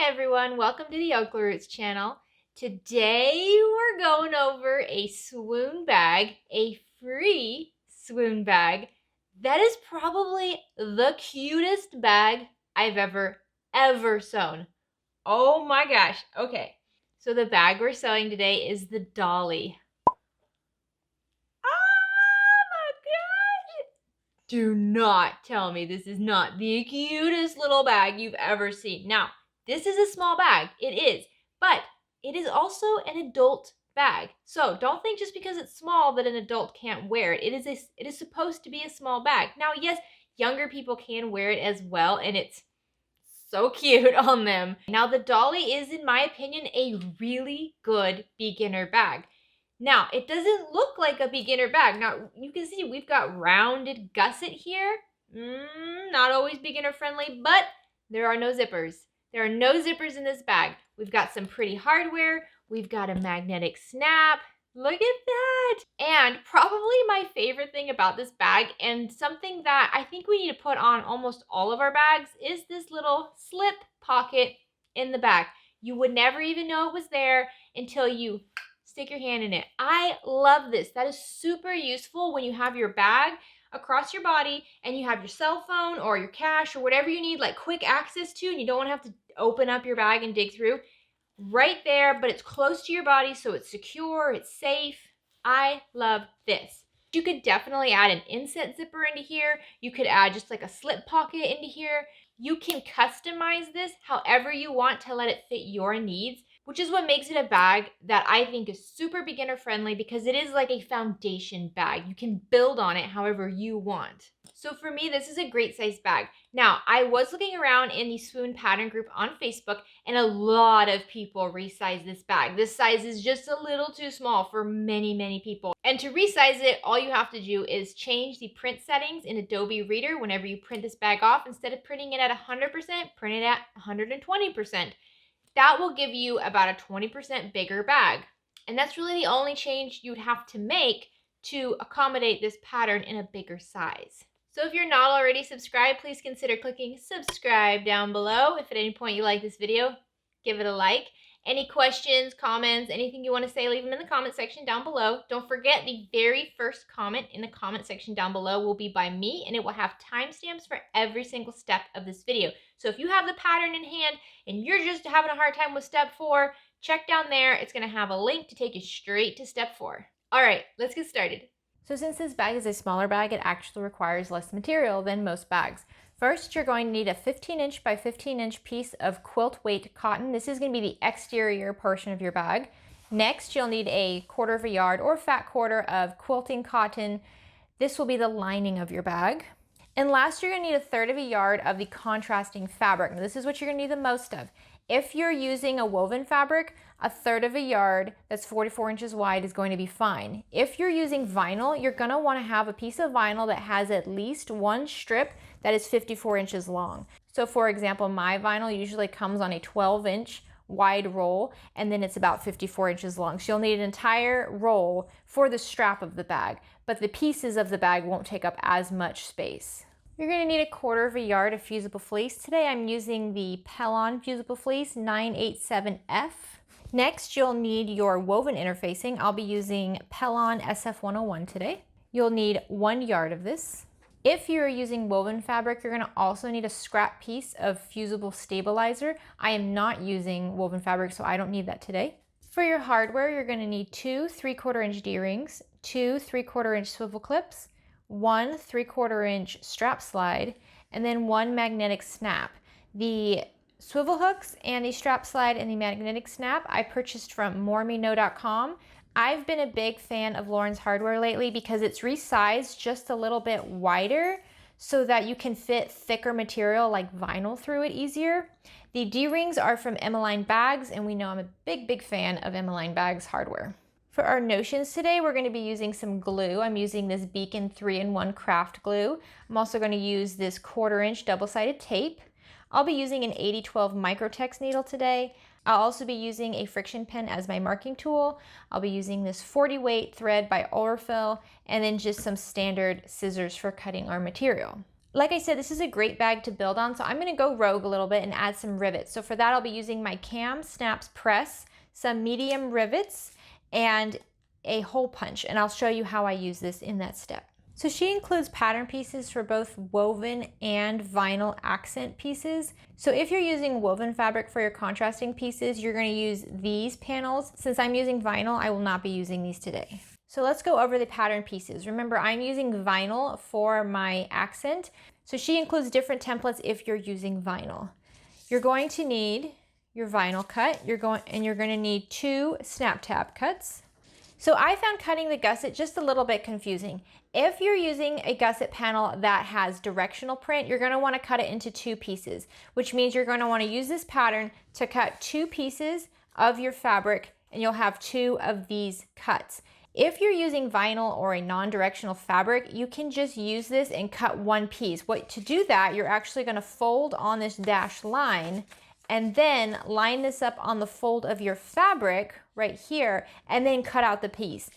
Hi everyone, welcome to the OklaRoots channel. Today we're going over a Swoon bag, a free Swoon bag. That is probably the cutest bag I've ever sewn. Oh my gosh. Okay, so the bag we're sewing today is the Dollie. Oh my gosh! Do not tell me this is not the cutest little bag you've ever seen. Now, this is a small bag. It is. But it is also an adult bag. So don't think just because it's small that an adult can't wear it. It is supposed to be a small bag. Now, yes, younger people can wear it as well, and it's so cute on them. Now, the Dollie is, in my opinion, a really good beginner bag. Now, it doesn't look like a beginner bag. Now, you can see we've got rounded gusset here. Not always beginner friendly, but there are no zippers. There are no zippers in this bag. We've got some pretty hardware. We've got a magnetic snap. Look at that. And probably my favorite thing about this bag, and something that I think we need to put on almost all of our bags, is this little slip pocket in the back. You would never even know it was there until you stick your hand in it. I love this. That is super useful when you have your bag across your body and you have your cell phone or your cash or whatever you need like quick access to, and you don't want to have to open up your bag and dig through. Right there, but it's close to your body, so it's secure, it's safe. I love this. You could definitely add an inset zipper into here. You could add just like a slip pocket into here. You can customize this however you want to let it fit your needs, which is what makes it a bag that I think is super beginner friendly because it is like a foundation bag. You can build on it however you want. So for me, this is a great size bag. Now, I was looking around in the Swoon pattern group on Facebook, and a lot of people resize this bag. This size is just a little too small for many people. And to resize it, all you have to do is change the print settings in Adobe Reader whenever you print this bag off. Instead of printing it at 100%, print it at 120%. That will give you about a 20% bigger bag. And that's really the only change you'd have to make to accommodate this pattern in a bigger size. So if you're not already subscribed, please consider clicking subscribe down below. If at any point you like this video, give it a like. Any questions, comments, anything you want to say, leave them in the comment section down below. Don't forget, the very first comment in the comment section down below will be by me, and it will have timestamps for every single step of this video. So if you have the pattern in hand and you're just having a hard time with step 4, check down there. It's going to have a link to take you straight to step 4. All right, let's get started. So since this bag is a smaller bag, it actually requires less material than most bags. First, you're going to need a 15-inch by 15-inch piece of quilt weight cotton. This is going to be the exterior portion of your bag. Next, you'll need a 1/4 yard or fat quarter of quilting cotton. This will be the lining of your bag. And last, you're going to need a 1/3 yard of the contrasting fabric. Now, this is what you're going to need the most of. If you're using a woven fabric, a 1/3 yard that's 44 inches wide is going to be fine. If you're using vinyl, you're going to want to have a piece of vinyl that has at least one strip that is 54 inches long. So for example, my vinyl usually comes on a 12-inch wide roll, and then it's about 54 inches long. So you'll need an entire roll for the strap of the bag, but the pieces of the bag won't take up as much space. You're going to need a 1/4 yard of fusible fleece. Today I'm using the Pellon fusible fleece 987F. Next, you'll need your woven interfacing. I'll be using Pellon SF101 today. You'll need 1 yard of this. If you're using woven fabric, you're going to also need a scrap piece of fusible stabilizer. I am not using woven fabric, so I don't need that today. For your hardware, you're going to need 2 3/4 inch D-rings, 2 3/4 inch swivel clips, 1 3/4 inch strap slide, and then 1 magnetic snap. The swivel hooks and the strap slide and the magnetic snap I purchased from moremeknow.com. I've been a big fan of Lauren's hardware lately because it's resized just a little bit wider so that you can fit thicker material like vinyl through it easier. The D-rings are from Emmeline Bags, and we know I'm a big fan of Emmeline Bags hardware. For our notions today, we're going to be using some glue. I'm using this Beacon 3-in-1 craft glue. I'm also going to use this 1/4 inch double-sided tape. I'll be using an 8012 Microtex needle today. I'll also be using a friction pen as my marking tool. I'll be using this 40 weight thread by Olafil, and then just some standard scissors for cutting our material. Like I said, this is a great bag to build on, so I'm gonna go rogue a little bit and add some rivets. So for that, I'll be using my Cam Snaps press, some medium rivets, and a hole punch, and I'll show you how I use this in that step. So she includes pattern pieces for both woven and vinyl accent pieces. So if you're using woven fabric for your contrasting pieces, you're going to use these panels. Since I'm using vinyl, I will not be using these today. So let's go over the pattern pieces. Remember, I'm using vinyl for my accent. So she includes different templates if you're using vinyl. You're going to need your vinyl cut. You're going to need 2 snap tab cuts. So I found cutting the gusset just a little bit confusing. If you're using a gusset panel that has directional print, you're going to want to cut it into 2 pieces, which means you're going to want to use this pattern to cut 2 pieces of your fabric, and you'll have 2 of these cuts. If you're using vinyl or a non-directional fabric, you can just use this and cut 1 piece. To do that, you're actually going to fold on this dashed line and then line this up on the fold of your fabric right here, and then cut out the piece.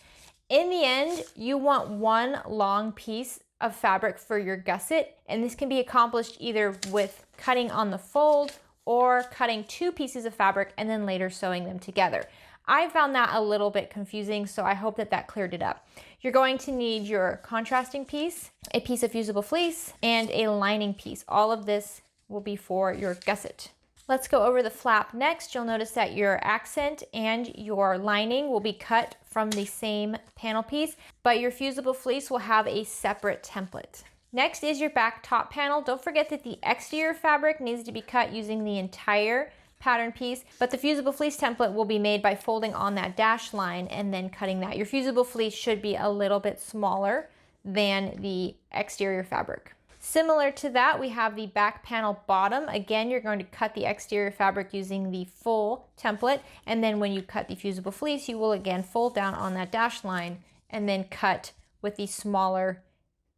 In the end, you want 1 long piece of fabric for your gusset, and this can be accomplished either with cutting on the fold or cutting 2 pieces of fabric and then later sewing them together. I found that a little bit confusing, so I hope that that cleared it up. You're going to need your contrasting piece, a piece of fusible fleece, and a lining piece. All of this will be for your gusset. Let's go over the flap next. You'll notice that your accent and your lining will be cut from the same panel piece, but your fusible fleece will have a separate template. Next is your back top panel. Don't forget that the exterior fabric needs to be cut using the entire pattern piece, but the fusible fleece template will be made by folding on that dash line and then cutting that. Your fusible fleece should be a little bit smaller than the exterior fabric. Similar to that, we have the back panel bottom. Again, you're going to cut the exterior fabric using the full template, and then when you cut the fusible fleece, you will again fold down on that dash line and then cut with the smaller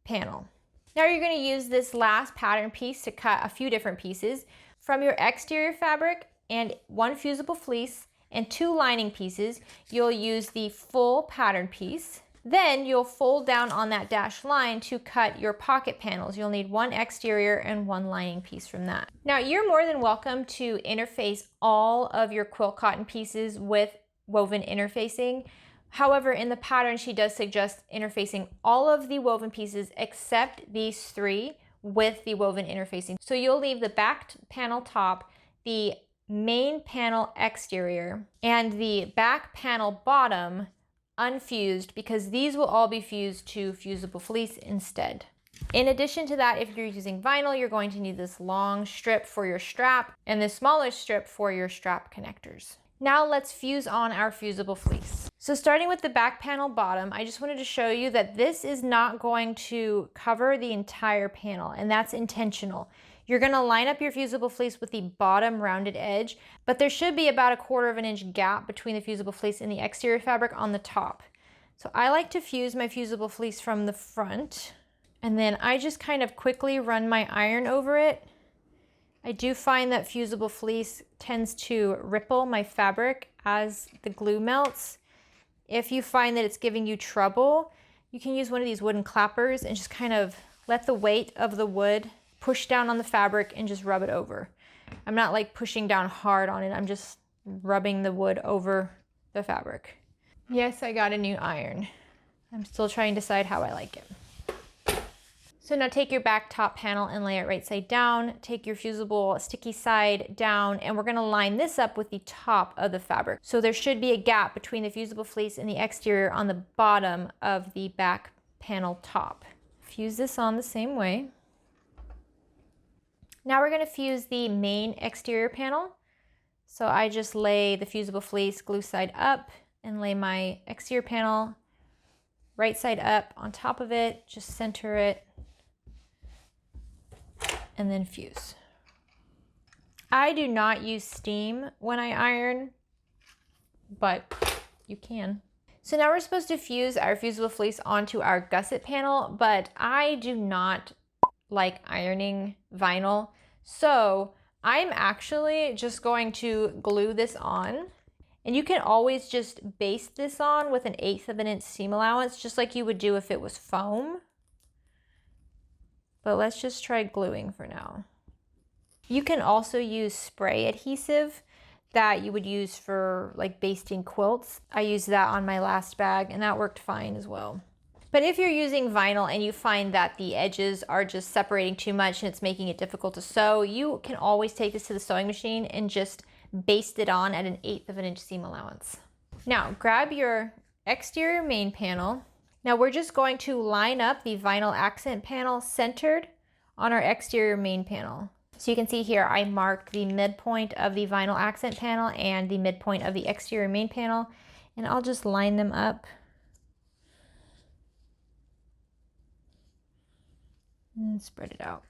panel. Now you're going to use this last pattern piece to cut a few different pieces. From your exterior fabric and 1 fusible fleece and 2 lining pieces, you'll use the full pattern piece. Then you'll fold down on that dashed line to cut your pocket panels. You'll need 1 exterior and 1 lining piece from that. Now you're more than welcome to interface all of your quilt cotton pieces with woven interfacing. However, in the pattern, she does suggest interfacing all of the woven pieces except these 3 with the woven interfacing. So you'll leave the back panel top, the main panel exterior, and the back panel bottom unfused, because these will all be fused to fusible fleece instead. In addition to that, if you're using vinyl, you're going to need this long strip for your strap and this smaller strip for your strap connectors. Now let's fuse on our fusible fleece. So starting with the back panel bottom, I just wanted to show you that this is not going to cover the entire panel, and that's intentional. You're going to line up your fusible fleece with the bottom rounded edge, but there should be about 1/4 inch gap between the fusible fleece and the exterior fabric on the top. So I like to fuse my fusible fleece from the front, and then I just kind of quickly run my iron over it. I do find that fusible fleece tends to ripple my fabric as the glue melts. If you find that it's giving you trouble, you can use one of these wooden clappers and just kind of let the weight of the wood push down on the fabric and just rub it over. I'm not like pushing down hard on it, I'm just rubbing the wood over the fabric. Yes, I got a new iron. I'm still trying to decide how I like it. So now take your back top panel and lay it right side down. Take your fusible sticky side down, and we're gonna line this up with the top of the fabric. So there should be a gap between the fusible fleece and the exterior on the bottom of the back panel top. Fuse this on the same way. Now we're gonna fuse the main exterior panel. So I just lay the fusible fleece glue side up and lay my exterior panel right side up on top of it, just center it, and then fuse. I do not use steam when I iron, but you can. So now we're supposed to fuse our fusible fleece onto our gusset panel, but I do not like ironing vinyl. So I'm actually just going to glue this on, and you can always just baste this on with 1/8 inch seam allowance, just like you would do if it was foam. but let's just try gluing for now. You can also use spray adhesive that you would use for like basting quilts. I used that on my last bag and that worked fine as well. But if you're using vinyl and you find that the edges are just separating too much and it's making it difficult to sew, you can always take this to the sewing machine and just baste it on at 1/8 of an inch seam allowance. Now grab your exterior main panel. Now we're just going to line up the vinyl accent panel centered on our exterior main panel. So you can see here I marked the midpoint of the vinyl accent panel and the midpoint of the exterior main panel, and I'll just line them up and spread it out.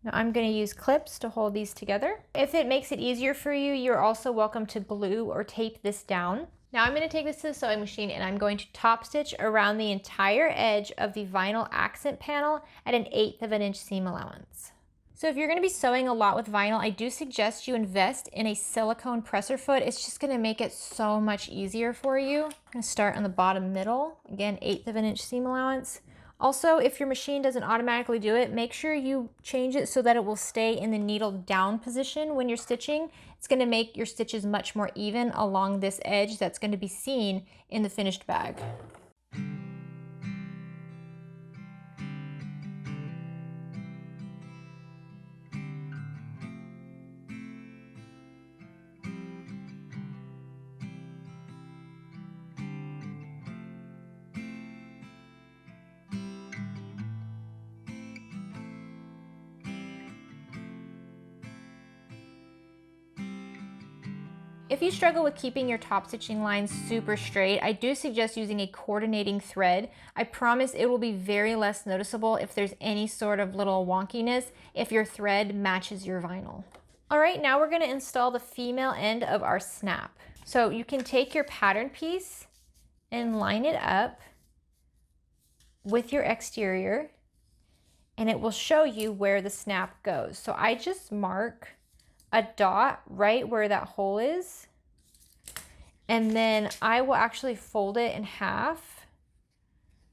Now I'm going to use clips to hold these together. If it makes it easier for you, you're also welcome to glue or tape this down. Now I'm going to take this to the sewing machine and I'm going to top stitch around the entire edge of the vinyl accent panel at 1/8 of an inch seam allowance. So if you're going to be sewing a lot with vinyl, I do suggest you invest in a silicone presser foot. It's just going to make it so much easier for you. I'm going to start on the bottom middle, again 1/8 of an inch seam allowance. Also, if your machine doesn't automatically do it, make sure you change it so that it will stay in the needle down position when you're stitching. It's going to make your stitches much more even along this edge that's going to be seen in the finished bag. If you struggle with keeping your top stitching lines super straight, I do suggest using a coordinating thread. I promise it will be very less noticeable if there's any sort of little wonkiness if your thread matches your vinyl. All right, now we're gonna install the female end of our snap. So you can take your pattern piece and line it up with your exterior and it will show you where the snap goes. So I just mark a dot right where that hole is, and then I will actually fold it in half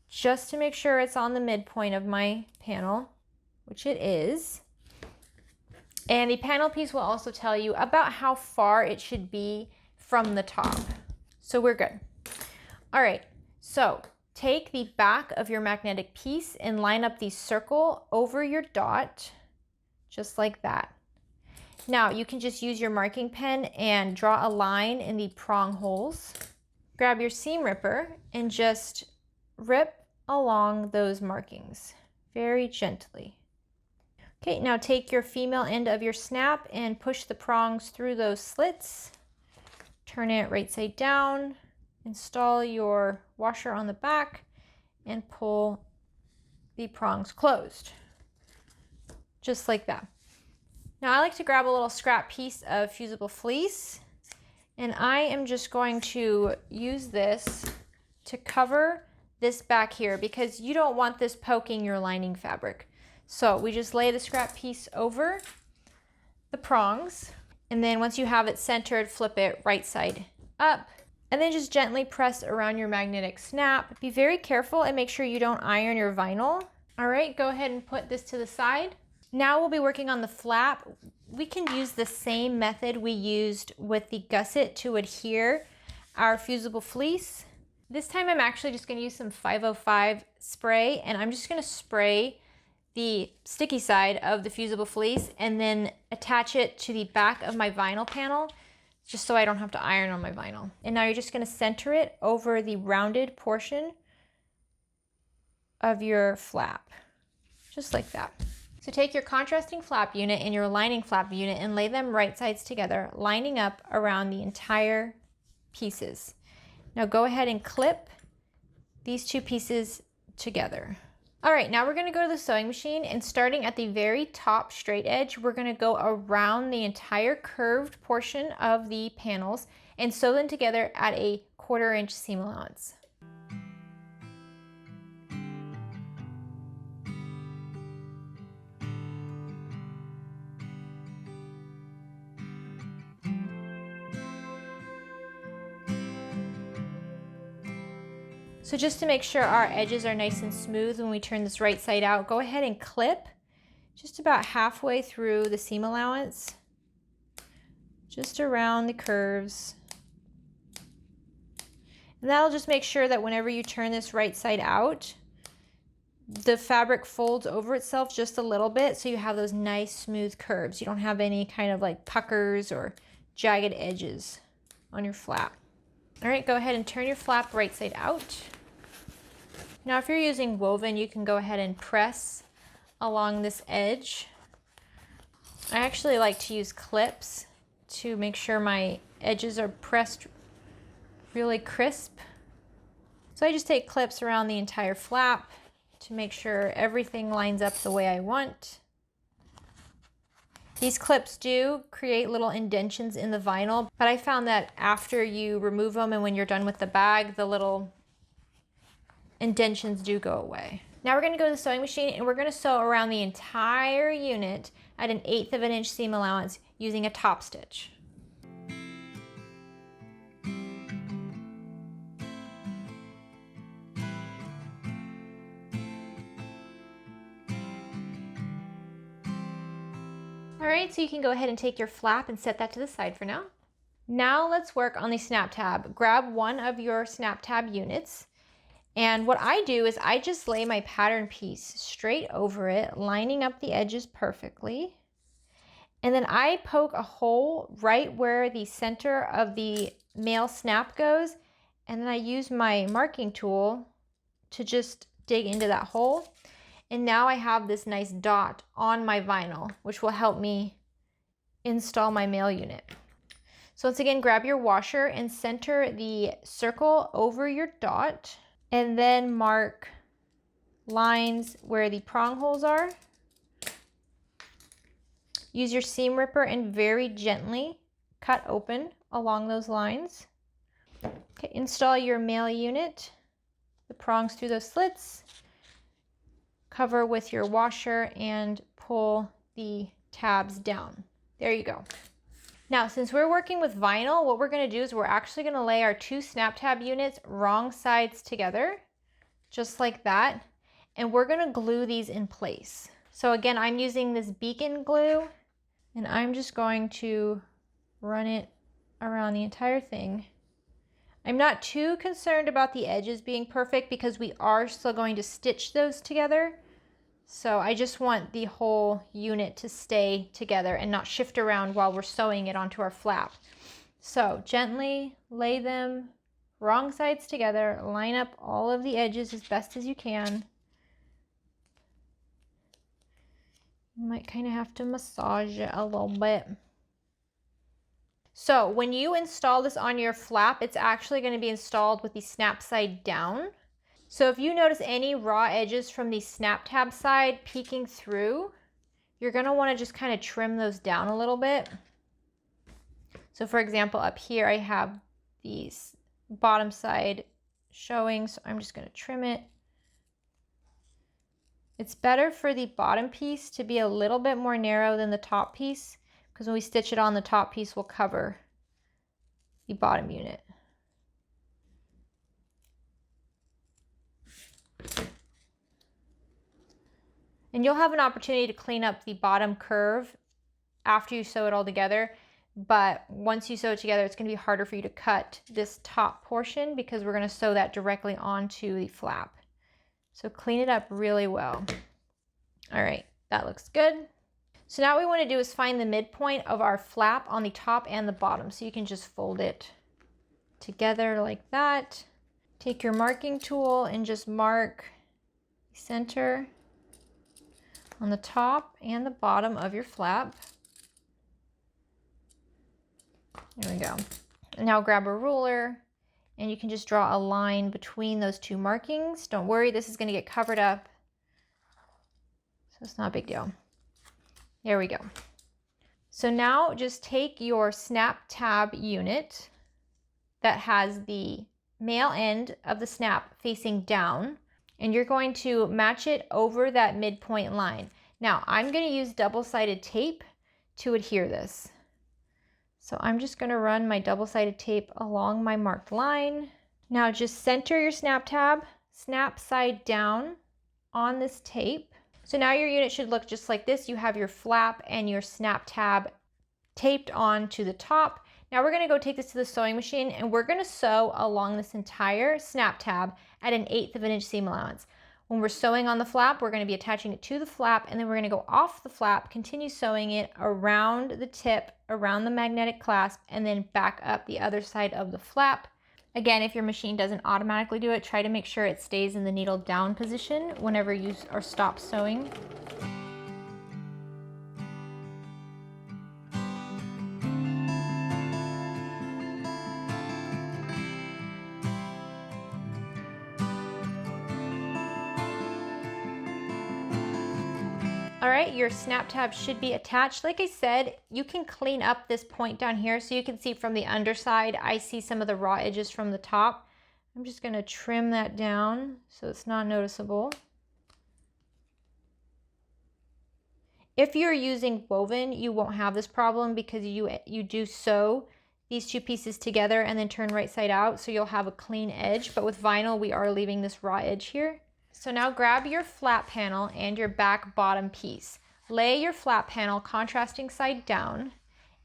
just to make sure it's on the midpoint of my panel, which it is. And the panel piece will also tell you about how far it should be from the top. So we're good. All right, so take the back of your magnetic piece and line up the circle over your dot, just like that. Now you can just use your marking pen and draw a line in the prong holes. Grab your seam ripper and just rip along those markings very gently. Okay, now take your female end of your snap and push the prongs through those slits. Turn it right side down, install your washer on the back, and pull the prongs closed, just like that. Now I like to grab a little scrap piece of fusible fleece, and I am just going to use this to cover this back here because you don't want this poking your lining fabric. So we just lay the scrap piece over the prongs, and then once you have it centered, flip it right side up, and then just gently press around your magnetic snap. Be very careful and make sure you don't iron your vinyl. All right, go ahead and put this to the side. Now we'll be working on the flap. We can use the same method we used with the gusset to adhere our fusible fleece. This time I'm actually just going to use some 505 spray, and I'm just going to spray the sticky side of the fusible fleece and then attach it to the back of my vinyl panel just so I don't have to iron on my vinyl. And now you're just going to center it over the rounded portion of your flap, just like that. So take your contrasting flap unit and your lining flap unit and lay them right sides together, lining up around the entire pieces. Now go ahead and clip these two pieces together. All right, now we're gonna go to the sewing machine, and starting at the very top straight edge, we're gonna go around the entire curved portion of the panels and sew them together at a 1/4 inch seam allowance. So just to make sure our edges are nice and smooth when we turn this right side out, go ahead and clip just about halfway through the seam allowance, just around the curves. And that'll just make sure that whenever you turn this right side out, the fabric folds over itself just a little bit, so you have those nice smooth curves. You don't have any kind of like puckers or jagged edges on your flap. All right, go ahead and turn your flap right side out. Now if you're using woven, you can go ahead and press along this edge. I actually like to use clips to make sure my edges are pressed really crisp. So I just take clips around the entire flap to make sure everything lines up the way I want. These clips do create little indentions in the vinyl, but I found that after you remove them and when you're done with the bag, the little indentions do go away. Now we're going to go to the sewing machine and we're going to sew around the entire unit at an 1/8 of an inch seam allowance using a top stitch. All right, so you can go ahead and take your flap and set that to the side for now. Now let's work on the snap tab. Grab one of your snap tab units. And what I do is I just lay my pattern piece straight over it, lining up the edges perfectly. And then I poke a hole right where the center of the male snap goes. And then I use my marking tool to just dig into that hole. And now I have this nice dot on my vinyl, which will help me install my male unit. So once again, grab your washer and center the circle over your dot, and then mark lines where the prong holes are. Use your seam ripper and very gently cut open along those lines. Okay, install your male unit, the prongs through those slits. Cover with your washer and pull the tabs down. There you go. Now, since we're working with vinyl, what we're going to do is we're actually going to lay our 2 snap tab units wrong sides together, just like that. And we're going to glue these in place. So again, I'm using this beacon glue, and I'm just going to run it around the entire thing. I'm not too concerned about the edges being perfect because we are still going to stitch those together. So I just want the whole unit to stay together and not shift around while we're sewing it onto our flap. So gently lay them wrong sides together, line up all of the edges as best as you can. You might kind of have to massage it a little bit. So when you install this on your flap, it's actually going to be installed with the snap side down. So if you notice any raw edges from the snap tab side peeking through, you're going to want to just kind of trim those down a little bit. So for example, up here I have the bottom side showing, so I'm just going to trim it. It's better for the bottom piece to be a little bit more narrow than the top piece, because when we stitch it on, the top piece will cover the bottom unit. And you'll have an opportunity to clean up the bottom curve after you sew it all together. But once you sew it together, it's going to be harder for you to cut this top portion because we're going to sew that directly onto the flap. So clean it up really well. All right, that looks good. So now what we want to do is find the midpoint of our flap on the top and the bottom. So you can just fold it together like that. Take your marking tool and just mark the center on the top and the bottom of your flap. There we go. And now grab a ruler and you can just draw a line between those 2 markings. Don't worry, this is going to get covered up, so it's not a big deal. There we go. So now just take your snap tab unit that has the male end of the snap facing down, and you're going to match it over that midpoint line. Now I'm going to use double-sided tape to adhere this. So I'm just going to run my double-sided tape along my marked line. Now just center your snap tab, snap side down on this tape. So now your unit should look just like this. You have your flap and your snap tab taped on to the top. Now we're gonna go take this to the sewing machine and we're gonna sew along this entire snap tab at 1/8 of an inch seam allowance. When we're sewing on the flap, we're gonna be attaching it to the flap and then we're gonna go off the flap, continue sewing it around the tip, around the magnetic clasp, and then back up the other side of the flap. Again, if your machine doesn't automatically do it, try to make sure it stays in the needle down position whenever you stop sewing. All right, your snap tab should be attached. Like I said, you can clean up this point down here so you can see from the underside. I see some of the raw edges from the top. I'm just gonna trim that down so it's not noticeable. If you're using woven, you won't have this problem because you do sew these two pieces together and then turn right side out, so you'll have a clean edge. But with vinyl, we are leaving this raw edge here. So now grab your flap panel and your back bottom piece. Lay your flap panel contrasting side down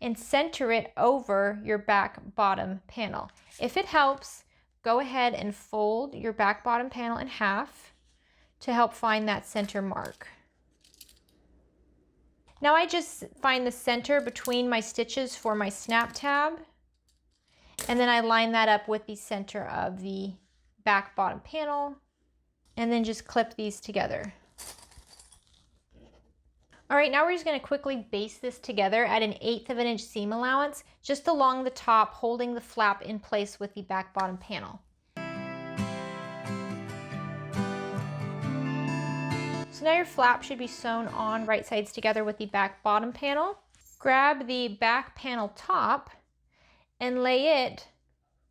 and center it over your back bottom panel. If it helps, go ahead and fold your back bottom panel in half to help find that center mark. Now I just find the center between my stitches for my snap tab, and then I line that up with the center of the back bottom panel, and then just clip these together. All right, now we're just gonna quickly baste this together at 1/8 of an inch seam allowance, just along the top, holding the flap in place with the back bottom panel. So now your flap should be sewn on right sides together with the back bottom panel. Grab the back panel top and lay it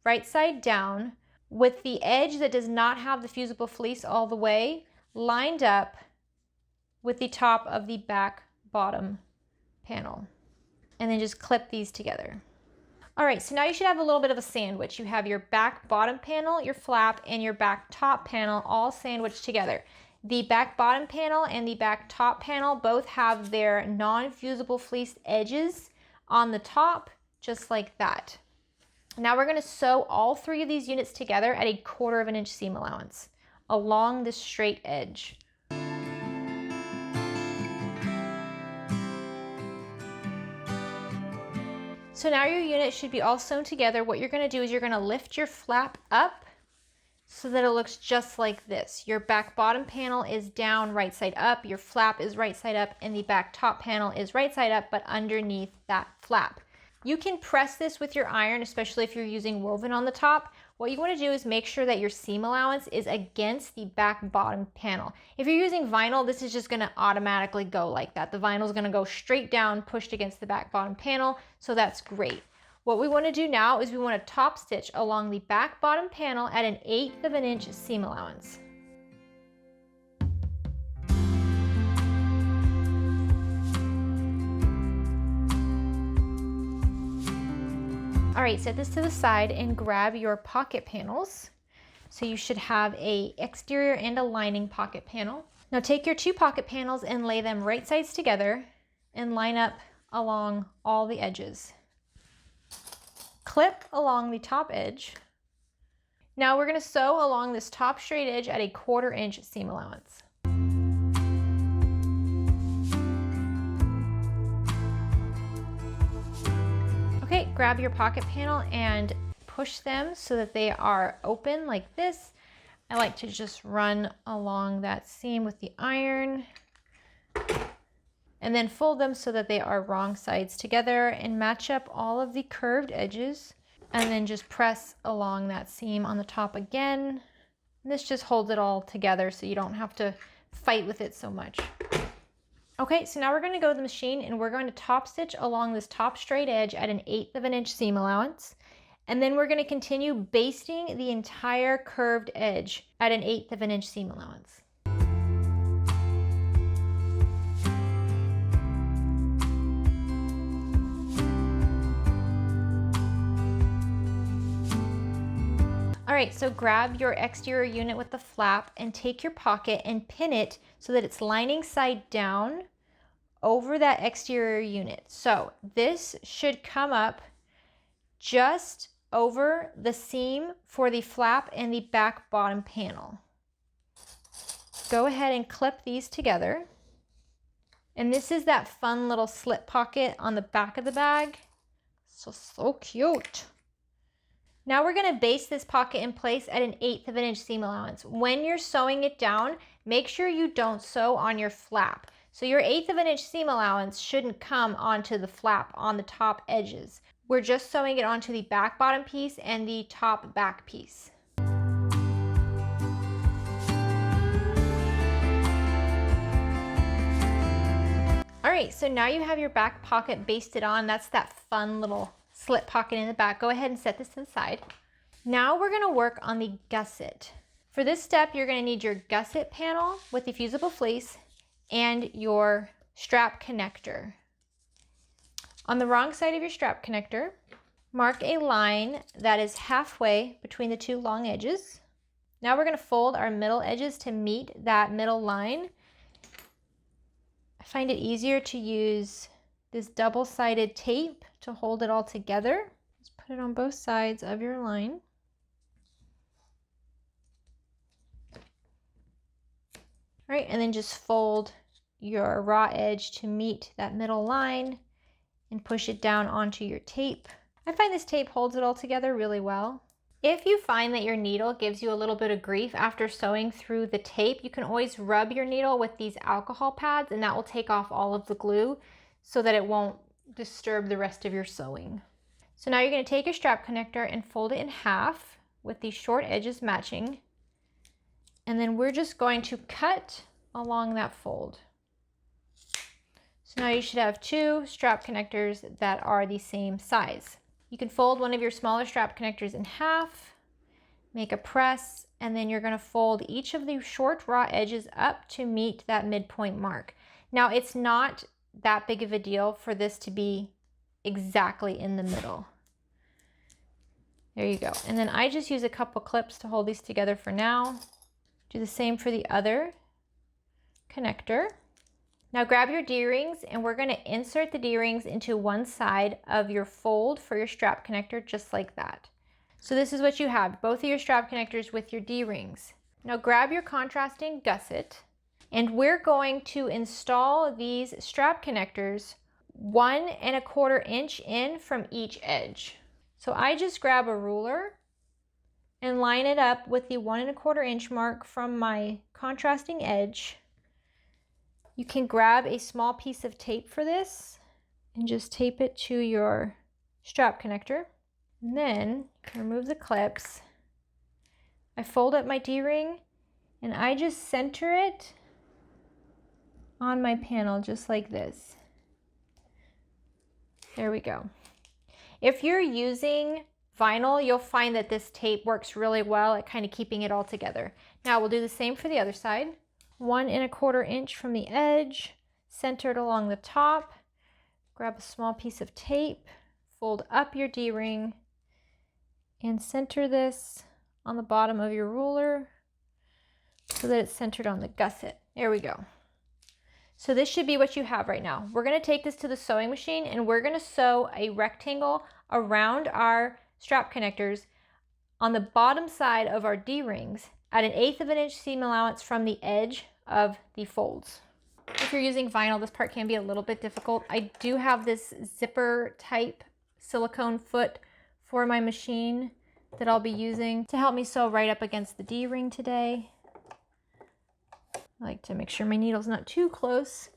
right side down with the edge that does not have the fusible fleece all the way lined up with the top of the back bottom panel. And then just clip these together. All right, so now you should have a little bit of a sandwich. You have your back bottom panel, your flap, and your back top panel all sandwiched together. The back bottom panel and the back top panel both have their non-fusible fleece edges on the top, just like that. Now we're going to sew all three of these units together at 1/4 of an inch seam allowance along this straight edge. So now your unit should be all sewn together. What you're going to do is you're going to lift your flap up so that it looks just like this. Your back bottom panel is down right side up, your flap is right side up, and the back top panel is right side up, but underneath that flap. You can press this with your iron, especially if you're using woven on the top. What you want to do is make sure that your seam allowance is against the back bottom panel. If you're using vinyl, this is just going to automatically go like that. The vinyl is going to go straight down, pushed against the back bottom panel, so that's great. What we want to do now is we want to top stitch along the back bottom panel at 1/8 of an inch seam allowance. All right, set this to the side and grab your pocket panels. So you should have a exterior and a lining pocket panel. Now take your two pocket panels and lay them right sides together and line up along all the edges. Clip along the top edge. Now we're going to sew along this top straight edge at 1/4 inch seam allowance. Okay, grab your pocket panel and push them so that they are open like this. I like to just run along that seam with the iron and then fold them so that they are wrong sides together and match up all of the curved edges, and then just press along that seam on the top again. And this just holds it all together so you don't have to fight with it so much. Okay, so now we're going to go to the machine and we're going to top stitch along this top straight edge at 1/8 of an inch seam allowance. And then we're going to continue basting the entire curved edge at 1/8 of an inch seam allowance. All right, so grab your exterior unit with the flap and take your pocket and pin it so that it's lining side down over that exterior unit. So this should come up just over the seam for the flap and the back bottom panel. Go ahead and clip these together. And this is that fun little slip pocket on the back of the bag. So cute. Now we're going to base this pocket in place at 1/8 of an inch seam allowance. When you're sewing it down, make sure you don't sew on your flap. So your 1/8 of an inch seam allowance shouldn't come onto the flap on the top edges. We're just sewing it onto the back bottom piece and the top back piece. All right, so now you have your back pocket basted on. That's that fun little slip pocket in the back. Go ahead and set this to the side. Now we're gonna work on the gusset. For this step, you're gonna need your gusset panel with the fusible fleece and your strap connector. On the wrong side of your strap connector, mark a line that is halfway between the two long edges. Now we're gonna fold our middle edges to meet that middle line. I find it easier to use this double-sided tape to hold it all together. Just put it on both sides of your line. All right, and then just fold your raw edge to meet that middle line and push it down onto your tape. I find this tape holds it all together really well. If you find that your needle gives you a little bit of grief after sewing through the tape, you can always rub your needle with these alcohol pads and that will take off all of the glue so that it won't disturb the rest of your sewing. So now you're going to take your strap connector and fold it in half with these short edges matching. And then we're just going to cut along that fold. So now you should have two strap connectors that are the same size. You can fold one of your smaller strap connectors in half, make a press, and then you're going to fold each of the short raw edges up to meet that midpoint mark. Now it's not that big of a deal for this to be exactly in the middle. There you go. And then I just use a couple clips to hold these together for now. Do the same for the other connector. Now grab your D-rings and we're going to insert the D-rings into one side of your fold for your strap connector, just like that. So this is what you have, both of your strap connectors with your D-rings. Now grab your contrasting gusset and we're going to install these strap connectors 1 1/4 inch in from each edge. So I just grab a ruler and line it up with the 1 1/4 inch mark from my contrasting edge. You can grab a small piece of tape for this and just tape it to your strap connector. And then remove the clips. I fold up my D-ring and I just center it on my panel just like this. There we go. If you're using vinyl, you'll find that this tape works really well at kind of keeping it all together. Now we'll do the same for the other side. 1 1/4 inch from the edge, centered along the top. Grab a small piece of tape, fold up your D-ring, and center this on the bottom of your ruler so that it's centered on the gusset. There we go. So this should be what you have right now. We're going to take this to the sewing machine and we're going to sew a rectangle around our strap connectors on the bottom side of our D-rings at 1/8 of an inch seam allowance from the edge of the folds. If you're using vinyl, this part can be a little bit difficult. I do have this zipper type silicone foot for my machine that I'll be using to help me sew right up against the D-ring today. I like to make sure my needle's not too close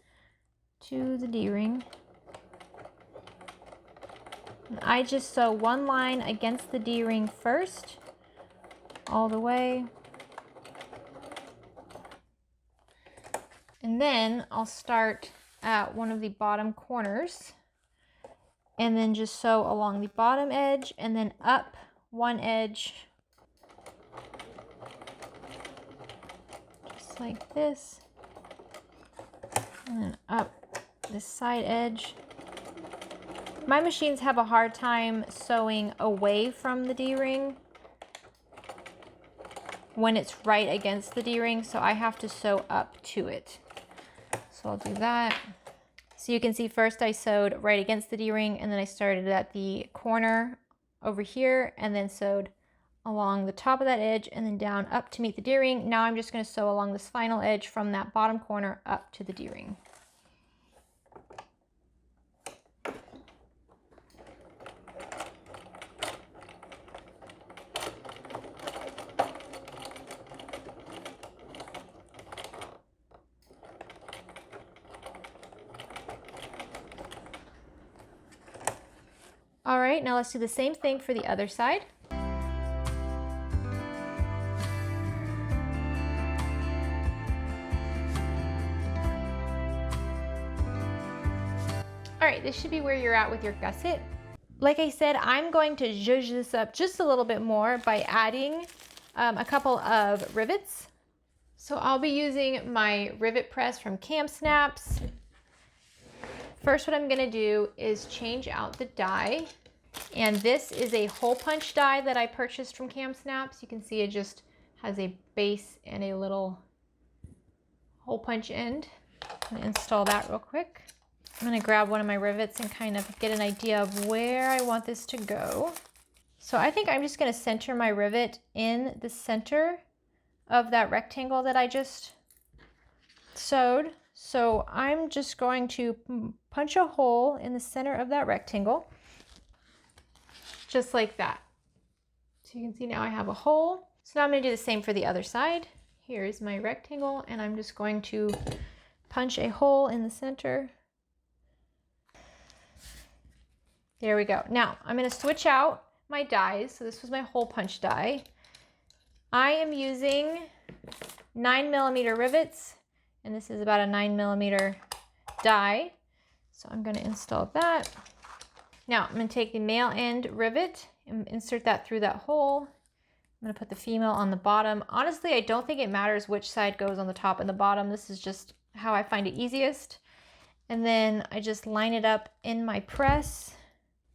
to the D-ring. I just sew one line against the D-ring first, all the way. And then I'll start at one of the bottom corners and then just sew along the bottom edge and then up one edge, just like this, and then up this side edge. My machines have a hard time sewing away from the D-ring, when it's right against the D-ring, so I have to sew up to it. So I'll do that. So you can see first I sewed right against the D-ring, and then I started at the corner over here and then sewed along the top of that edge and then down up to meet the D-ring. Now I'm just going to sew along this final edge from that bottom corner up to the D-ring. All right, now let's do the same thing for the other side. All right, this should be where you're at with your gusset. Like I said, I'm going to zhuzh this up just a little bit more by adding a couple of rivets. So I'll be using my rivet press from Cam Snaps. First, what I'm gonna do is change out the die. And this is a hole punch die that I purchased from Cam Snaps. You can see it just has a base and a little hole punch end. I'm gonna install that real quick. I'm gonna grab one of my rivets and kind of get an idea of where I want this to go. So I think I'm just gonna center my rivet in the center of that rectangle that I just sewed. So I'm just going to punch a hole in the center of that rectangle, just like that. So you can see now I have a hole. So now I'm going to do the same for the other side. Here's my rectangle, and I'm just going to punch a hole in the center. There we go. Now I'm going to switch out my dies. So this was my hole punch die. I am using 9mm rivets, and this is about a 9mm die. So I'm going to install that. Now I'm going to take the male end rivet and insert that through that hole. I'm going to put the female on the bottom. Honestly, I don't think it matters which side goes on the top and the bottom. This is just how I find it easiest. And then I just line it up in my press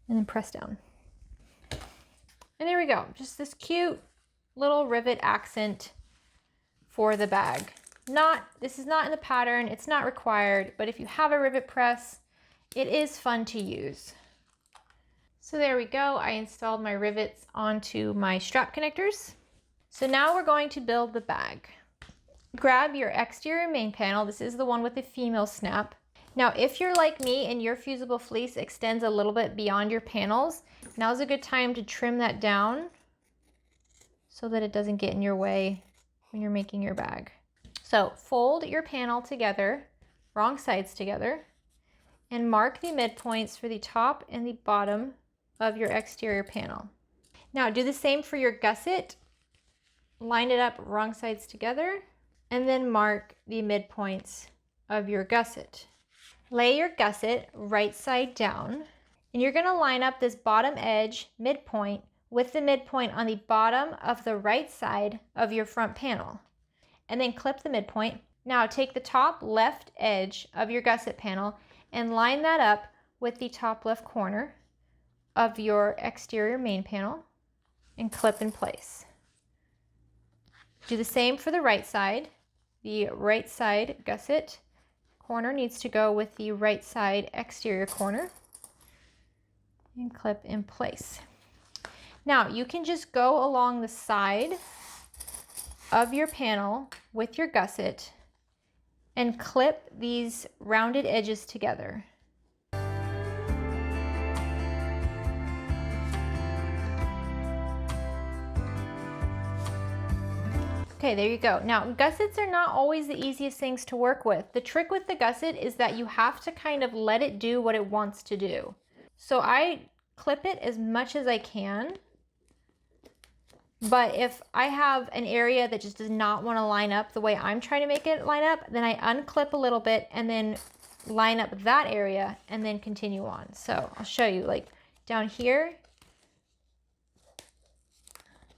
and then press down. And there we go. Just this cute little rivet accent for the bag. This is not in the pattern. It's not required, but if you have a rivet press, it is fun to use. So there we go. I installed my rivets onto my strap connectors. So now we're going to build the bag. Grab your exterior main panel. This is the one with the female snap. Now, if you're like me and your fusible fleece extends a little bit beyond your panels, now's a good time to trim that down so that it doesn't get in your way when you're making your bag. So fold your panel together, wrong sides together, and mark the midpoints for the top and the bottom of your exterior panel. Now do the same for your gusset. Line it up wrong sides together, and then mark the midpoints of your gusset. Lay your gusset right side down, and you're going to line up this bottom edge midpoint with the midpoint on the bottom of the right side of your front panel, and then clip the midpoint. Now take the top left edge of your gusset panel and line that up with the top left corner of your exterior main panel and clip in place. Do the same for the right side. The right side gusset corner needs to go with the right side exterior corner and clip in place. Now you can just go along the side of your panel with your gusset and clip these rounded edges together. Okay, there you go. Now, gussets are not always the easiest things to work with. The trick with the gusset is that you have to kind of let it do what it wants to do. So I clip it as much as I can, but if I have an area that just does not want to line up the way I'm trying to make it line up, then I unclip a little bit and then line up that area and then continue on. So I'll show you, like down here,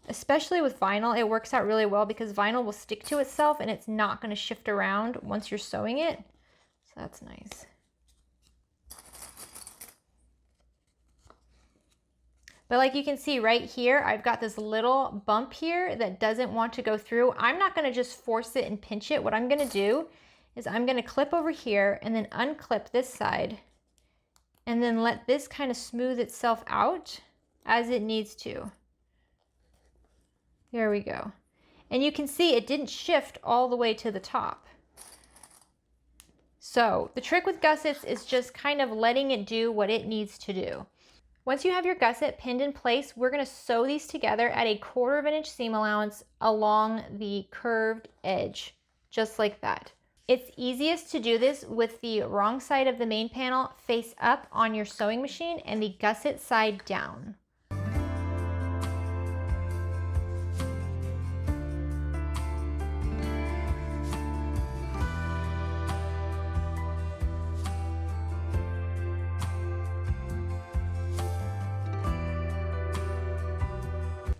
especially with vinyl, it works out really well because vinyl will stick to itself and it's not going to shift around once you're sewing it. So that's nice. But like you can see right here, I've got this little bump here that doesn't want to go through. I'm not gonna just force it and pinch it. What I'm gonna do is I'm gonna clip over here and then unclip this side and then let this kind of smooth itself out as it needs to. There we go. And you can see it didn't shift all the way to the top. So the trick with gussets is just kind of letting it do what it needs to do. Once you have your gusset pinned in place, we're gonna sew these together at a 1/4 of an inch seam allowance along the curved edge, just like that. It's easiest to do this with the wrong side of the main panel face up on your sewing machine and the gusset side down.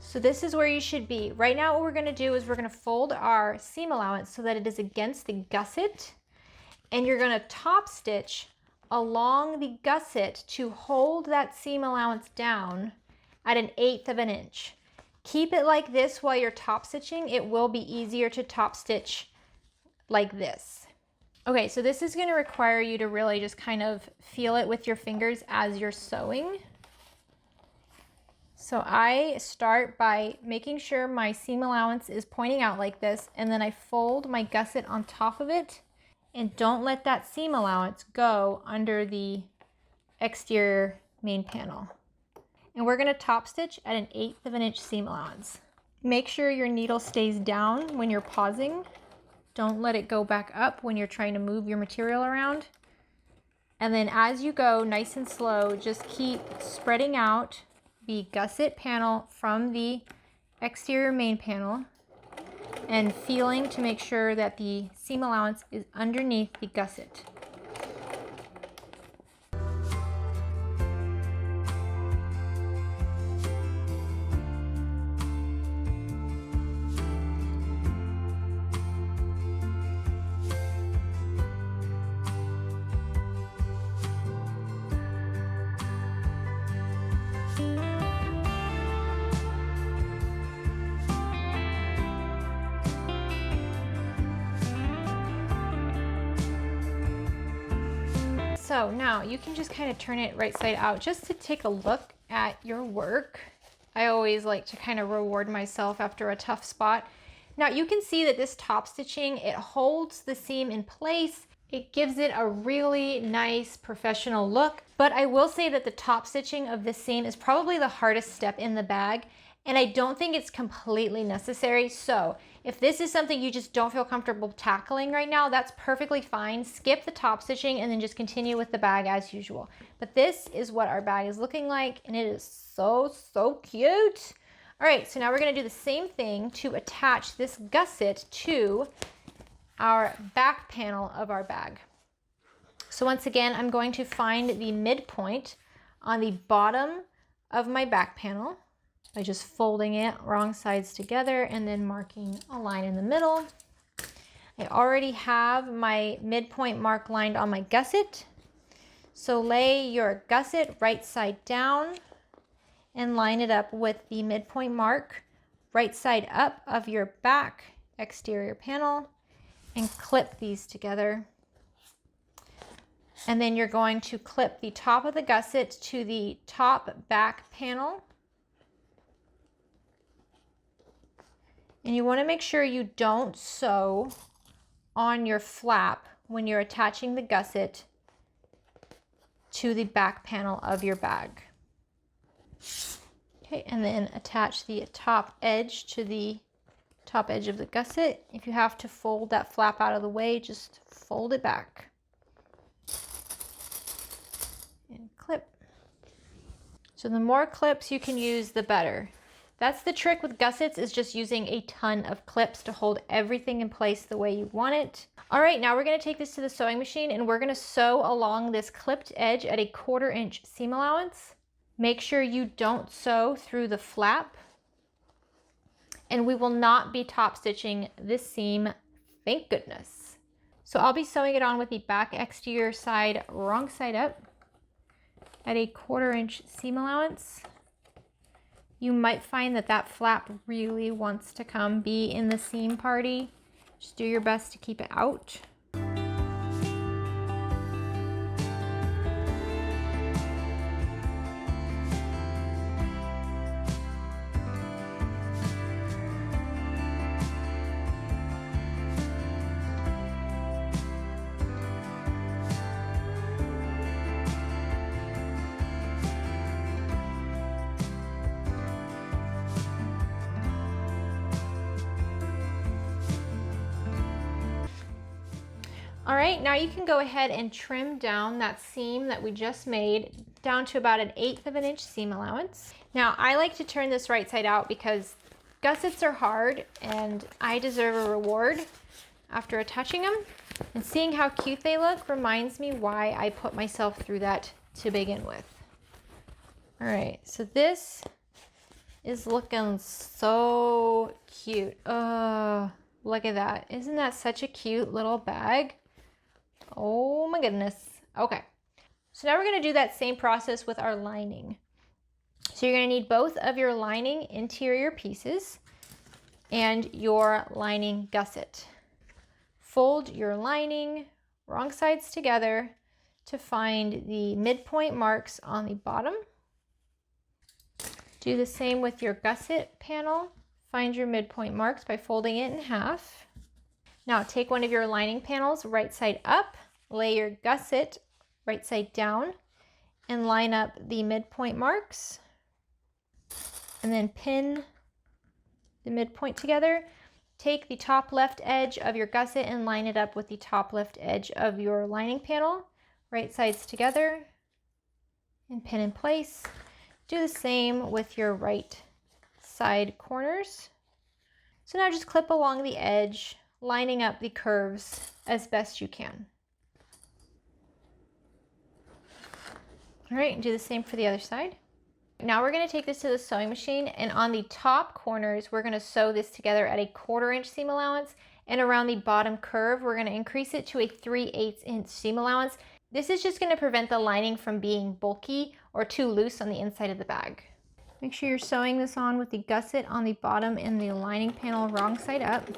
So this is where you should be. Right now what we're gonna do is we're gonna fold our seam allowance so that it is against the gusset, and you're gonna top stitch along the gusset to hold that seam allowance down at 1/8 of an inch. Keep it like this while you're top stitching. It will be easier to top stitch like this. Okay, so this is gonna require you to really just kind of feel it with your fingers as you're sewing. So I start by making sure my seam allowance is pointing out like this, and then I fold my gusset on top of it, and don't let that seam allowance go under the exterior main panel. And we're gonna top stitch at 1/8 of an inch seam allowance. Make sure your needle stays down when you're pausing. Don't let it go back up when you're trying to move your material around. And then as you go, nice and slow, just keep spreading out the gusset panel from the exterior main panel and feeling to make sure that the seam allowance is underneath the gusset. So now you can just kind of turn it right side out just to take a look at your work. I always like to kind of reward myself after a tough spot. Now you can see that this top stitching, it holds the seam in place. It gives it a really nice professional look, but I will say that the top stitching of this seam is probably the hardest step in the bag, and I don't think it's completely necessary. So if this is something you just don't feel comfortable tackling right now, that's perfectly fine. Skip the top stitching and then just continue with the bag as usual. But this is what our bag is looking like, and it is so, so cute. All right, so now we're gonna do the same thing to attach this gusset to our back panel of our bag. So once again, I'm going to find the midpoint on the bottom of my back panel by just folding it wrong sides together and then marking a line in the middle. I already have my midpoint mark lined on my gusset. So lay your gusset right side down and line it up with the midpoint mark right side up of your back exterior panel and clip these together. And then you're going to clip the top of the gusset to the top back panel. And you want to make sure you don't sew on your flap when you're attaching the gusset to the back panel of your bag. Okay, and then attach the top edge to the top edge of the gusset. If you have to fold that flap out of the way, just fold it back. And clip. So the more clips you can use, the better. That's the trick with gussets, is just using a ton of clips to hold everything in place the way you want it. All right, now we're gonna take this to the sewing machine and we're gonna sew along this clipped edge at a 1/4 inch seam allowance. Make sure you don't sew through the flap. And we will not be top stitching this seam, thank goodness. So I'll be sewing it on with the back exterior side wrong side up at a 1/4 inch seam allowance. You might find that that flap really wants to come be in the seam party. Just do your best to keep it out. All right, now you can go ahead and trim down that seam that we just made down to about 1/8 of an inch seam allowance. Now I like to turn this right side out because gussets are hard and I deserve a reward after attaching them. And seeing how cute they look reminds me why I put myself through that to begin with. All right, so this is looking so cute. Oh, look at that. Isn't that such a cute little bag? Oh my goodness. Okay, so now we're going to do that same process with our lining. So you're going to need both of your lining interior pieces and your lining gusset. Fold your lining wrong sides together to find the midpoint marks on the bottom. Do the same with your gusset panel. Find your midpoint marks by folding it in half. Now take one of your lining panels right side up, lay your gusset right side down, and line up the midpoint marks. And then pin the midpoint together. Take the top left edge of your gusset and line it up with the top left edge of your lining panel. Right sides together and pin in place. Do the same with your right side corners. So now just clip along the edge, lining up the curves as best you can. All right, and do the same for the other side. Now we're going to take this to the sewing machine, and on the top corners we're going to sew this together at a 1/4 inch seam allowance, and around the bottom curve we're going to increase it to a 3/8 inch seam allowance. This is just going to prevent the lining from being bulky or too loose on the inside of the bag. Make sure you're sewing this on with the gusset on the bottom and the lining panel wrong side up.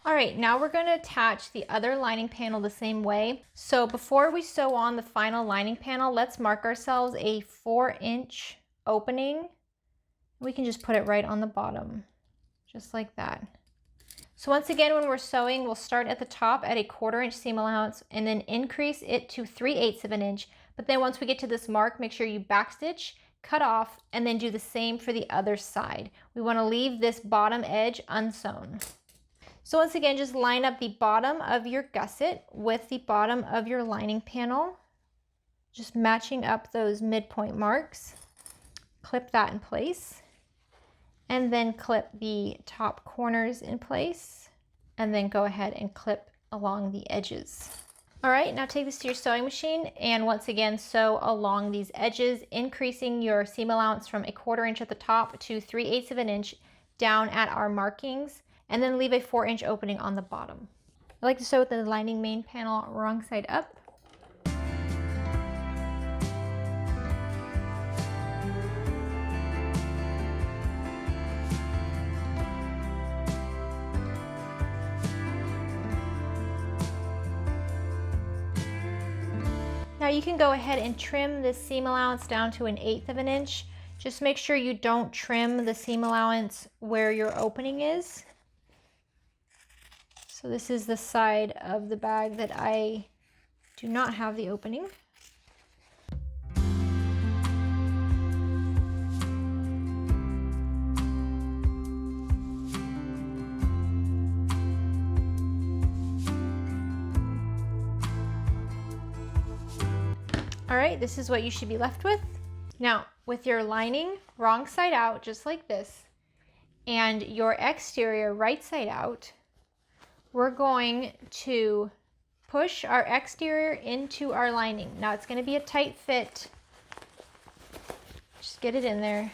All right, now we're going to attach the other lining panel the same way. So before we sew on the final lining panel, let's mark ourselves a 4-inch opening. We can just put it right on the bottom, just like that. So once again, when we're sewing, we'll start at the top at a 1/4 inch seam allowance and then increase it to 3/8 of an inch. But then once we get to this mark, make sure you backstitch, cut off, and then do the same for the other side. We want to leave this bottom edge unsewn. So once again, just line up the bottom of your gusset with the bottom of your lining panel, just matching up those midpoint marks. Clip that in place, and then clip the top corners in place, and then go ahead and clip along the edges. All right, now take this to your sewing machine, and once again, sew along these edges, increasing your seam allowance from a 1/4 inch at the top to 3/8 of an inch down at our markings, and then leave a 4-inch opening on the bottom. I like to sew with the lining main panel wrong side up. Now you can go ahead and trim this seam allowance down to 1/8 of an inch. Just make sure you don't trim the seam allowance where your opening is. So this is the side of the bag that I do not have the opening. All right, this is what you should be left with. Now, with your lining wrong side out, just like this, and your exterior right side out, we're going to push our exterior into our lining. Now it's going to be a tight fit. Just get it in there.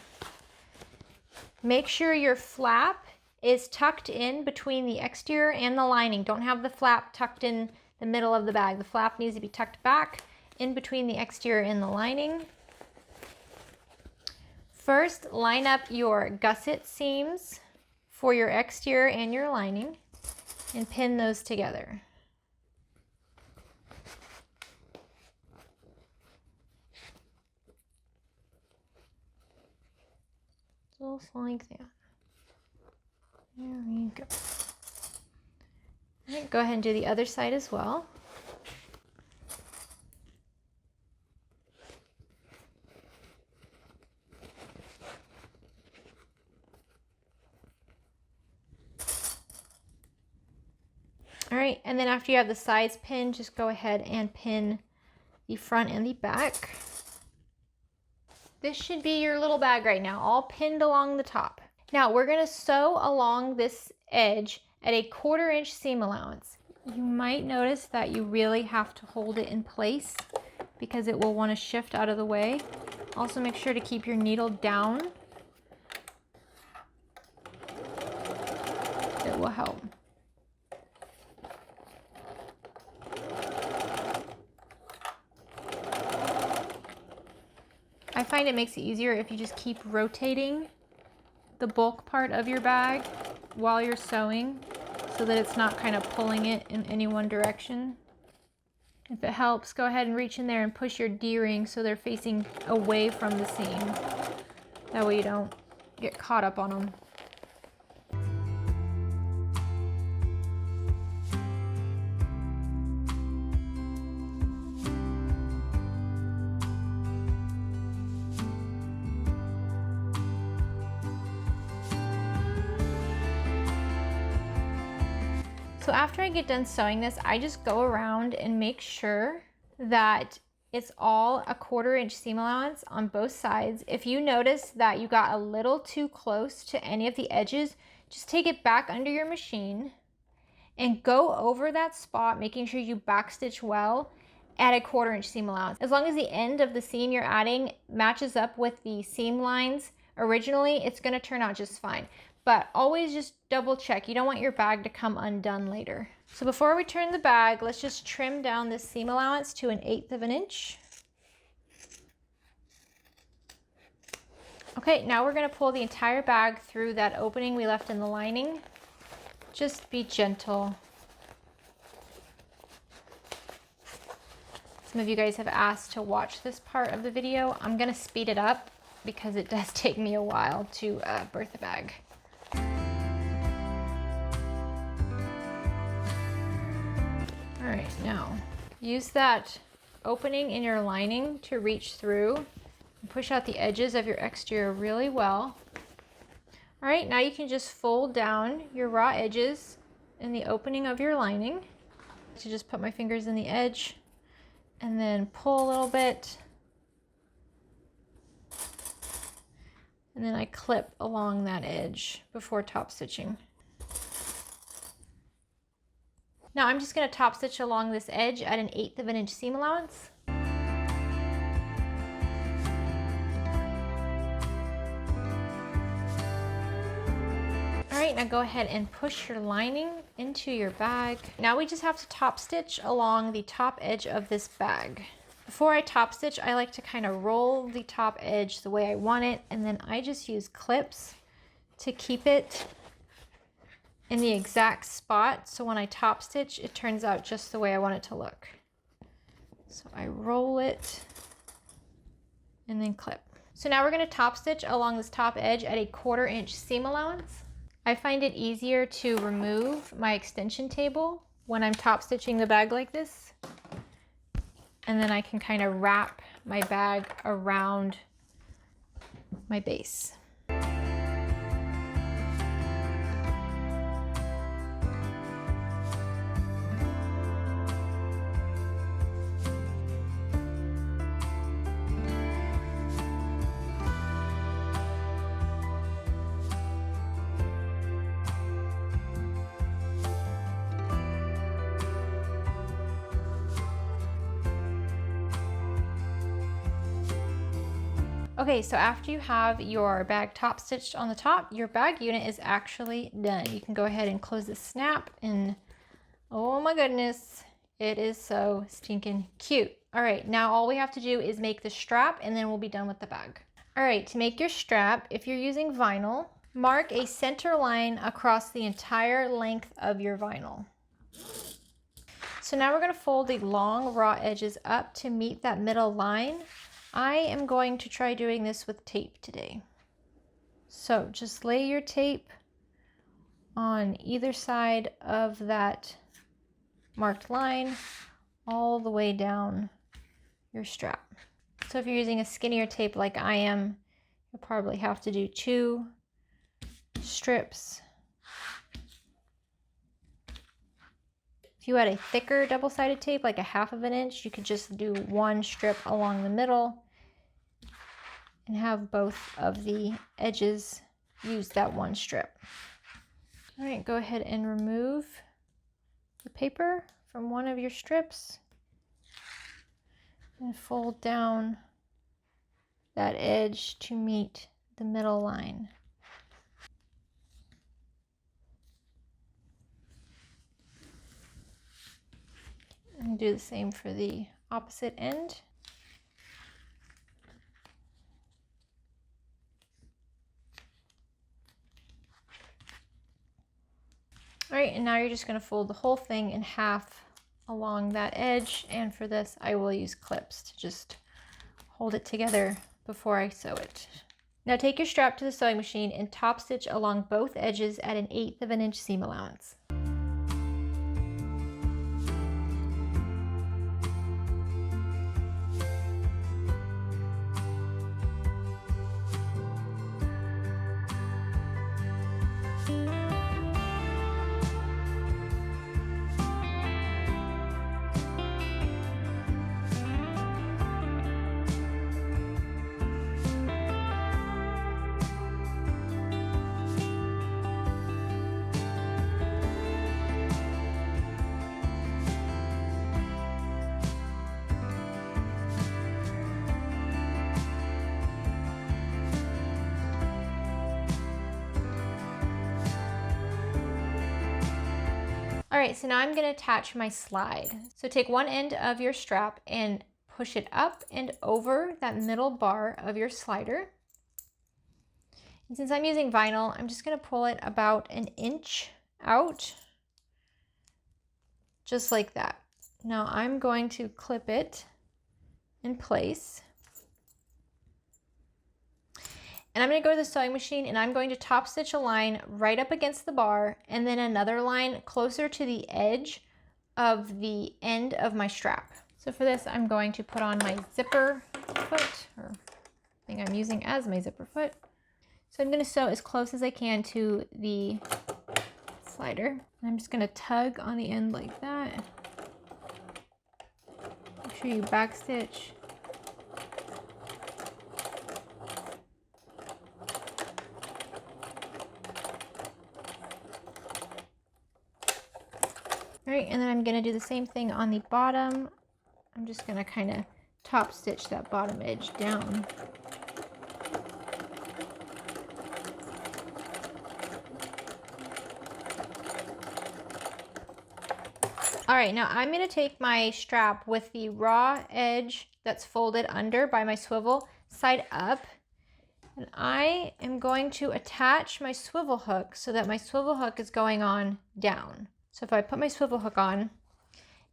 Make sure your flap is tucked in between the exterior and the lining. Don't have the flap tucked in the middle of the bag. The flap needs to be tucked back in between the exterior and the lining. First, line up your gusset seams for your exterior and your lining and pin those together. Just like that. There we go. All right, go ahead and do the other side as well. All right, and then after you have the sides pinned, just go ahead and pin the front and the back. This should be your little bag right now, all pinned along the top. Now we're gonna sew along this edge at a 1/4 inch seam allowance. You might notice that you really have to hold it in place because it will want to shift out of the way. Also make sure to keep your needle down. It will help. I find it makes it easier if you just keep rotating the bulk part of your bag while you're sewing so that it's not kind of pulling it in any one direction. If it helps, go ahead and reach in there and push your D-ring so they're facing away from the seam. That way you don't get caught up on them. So after I get done sewing this, I just go around and make sure that it's all a 1/4 inch seam allowance on both sides. If you notice that you got a little too close to any of the edges, just take it back under your machine and go over that spot, making sure you backstitch well at a 1/4 inch seam allowance. As long as the end of the seam you're adding matches up with the seam lines originally, it's gonna turn out just fine. But always just double check. You don't want your bag to come undone later. So before we turn the bag, let's just trim down this seam allowance to 1/8 of an inch. Okay, now we're gonna pull the entire bag through that opening we left in the lining. Just be gentle. Some of you guys have asked to watch this part of the video. I'm gonna speed it up because it does take me a while to birth a bag. All right, now use that opening in your lining to reach through and push out the edges of your exterior really well. All right, now you can just fold down your raw edges in the opening of your lining. So just put my fingers in the edge and then pull a little bit. And then I clip along that edge before top stitching. Now I'm just going to top stitch along this edge at 1/8 of an inch seam allowance. All right, now go ahead and push your lining into your bag. Now we just have to top stitch along the top edge of this bag. Before I top stitch, I like to kind of roll the top edge the way I want it, and then I just use clips to keep it in the exact spot, so when I top stitch, it turns out just the way I want it to look. So I roll it and then clip. So now we're going to top stitch along this top edge at a 1/4 inch seam allowance. I find it easier to remove my extension table when I'm top stitching the bag like this. And then I can kind of wrap my bag around my base. Okay, so after you have your bag top stitched on the top, your bag unit is actually done. You can go ahead and close the snap, and oh my goodness, it is so stinking cute. All right, now all we have to do is make the strap, and then we'll be done with the bag. All right, to make your strap, if you're using vinyl, mark a center line across the entire length of your vinyl. So now we're going to fold the long raw edges up to meet that middle line. I am going to try doing this with tape today. So just lay your tape on either side of that marked line all the way down your strap. So if you're using a skinnier tape like I am, you'll probably have to do 2 strips. If you had a thicker double-sided tape, like a 1/2 inch, you could just do 1 strip along the middle and have both of the edges use that 1 strip. All right, go ahead and remove the paper from one of your strips and fold down that edge to meet the middle line. And do the same for the opposite end. All right, and now you're just going to fold the whole thing in half along that edge, and for this I will use clips to just hold it together before I sew it. Now take your strap to the sewing machine and top stitch along both edges at an 1/8 inch seam allowance. All right, so now I'm going to attach my slide. So take one end of your strap and push it up and over that middle bar of your slider. And since I'm using vinyl, I'm just going to pull it about 1 inch out, just like that. Now I'm going to clip it in place. And I'm going to go to the sewing machine and I'm going to top stitch a line right up against the bar and then another line closer to the edge of the end of my strap. So for this, I'm going to put on my zipper foot, or thing I'm using as my zipper foot. So I'm going to sew as close as I can to the slider. And I'm just going to tug on the end like that. Make sure you back stitch. All right, and then I'm going to do the same thing on the bottom. I'm just going to kind of top stitch that bottom edge down. All right, now I'm going to take my strap with the raw edge that's folded under by my swivel side up, and I am going to attach my swivel hook so that my swivel hook is going on down. So if I put my swivel hook on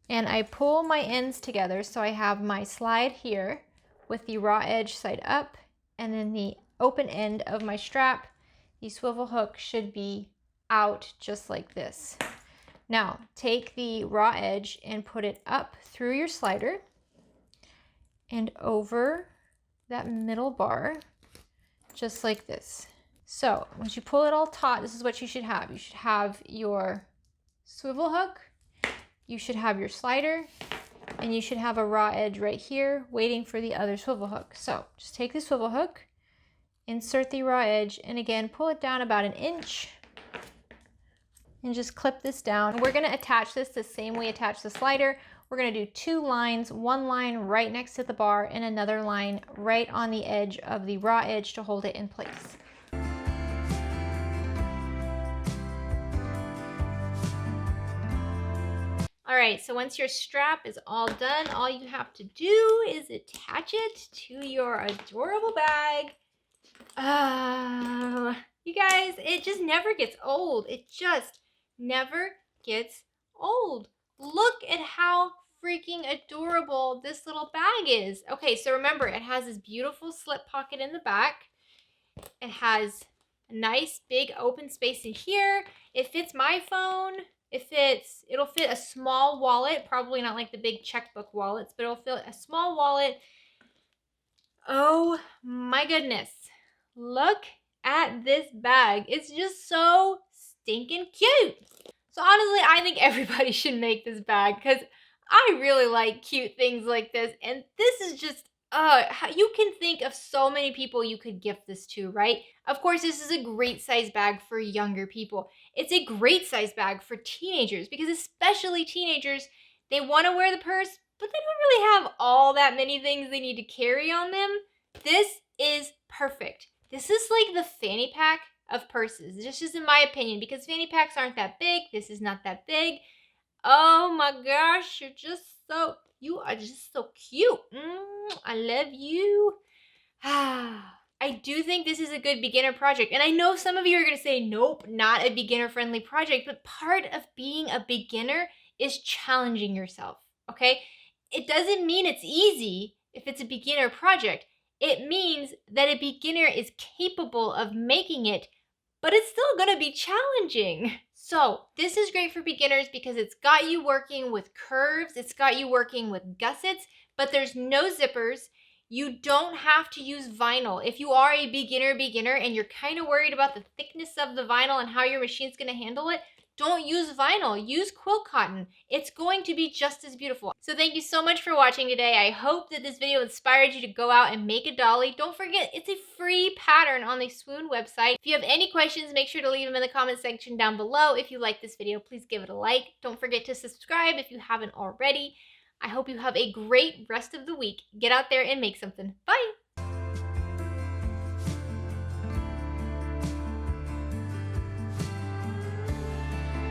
and I pull my ends together, so I have my slide here with the raw edge side up and then the open end of my strap, the swivel hook should be out just like this. Now take the raw edge and put it up through your slider and over that middle bar, just like this. So once you pull it all taut, this is what you should have. You should have your swivel hook, you should have your slider, and you should have a raw edge right here waiting for the other swivel hook. So just take the swivel hook, insert the raw edge, and again pull it down about 1 inch and just clip this down. We're going to attach this the same way we attach the slider we're going to do 2 lines, one line right next to the bar and another line right on the edge of the raw edge to hold it in place. All right, so once your strap is all done, all you have to do is attach it to your adorable bag. You guys, it just never gets old. It just never gets old. Look at how freaking adorable this little bag is. Okay, so remember, it has this beautiful slip pocket in the back. It has a nice big open space in here. It fits my phone. It'll fit a small wallet, probably not like the big checkbook wallets, but it'll fit a small wallet. Oh my goodness. Look at this bag. It's just so stinking cute. So honestly, I think everybody should make this bag because I really like cute things like this. And this is just, you can think of so many people you could gift this to, right? Of course, this is a great size bag for younger people. It's a great size bag for teenagers because especially teenagers, they want to wear the purse, but they don't really have all that many things they need to carry on them. This is perfect. This is like the fanny pack of purses, just in my opinion, because fanny packs aren't that big. This is not that big. Oh my gosh, you are just so cute. I love you. I do think this is a good beginner project. And I know some of you are going to say, nope, not a beginner-friendly project. But part of being a beginner is challenging yourself, okay? It doesn't mean it's easy if it's a beginner project. It means that a beginner is capable of making it, but it's still going to be challenging. So this is great for beginners because it's got you working with curves. It's got you working with gussets, but there's no zippers. You don't have to use vinyl. If you are a beginner and you're kind of worried about the thickness of the vinyl and how your machine's going to handle it, don't use vinyl. Use quilt cotton. It's going to be just as beautiful. So thank you so much for watching today. I hope that this video inspired you to go out and make a dolly. Don't forget, it's a free pattern on the Swoon website. If you have any questions, make sure to leave them in the comment section down below. If you like this video, please give it a like. Don't forget to subscribe if you haven't already. I hope you have a great rest of the week. Get out there and make something. Bye!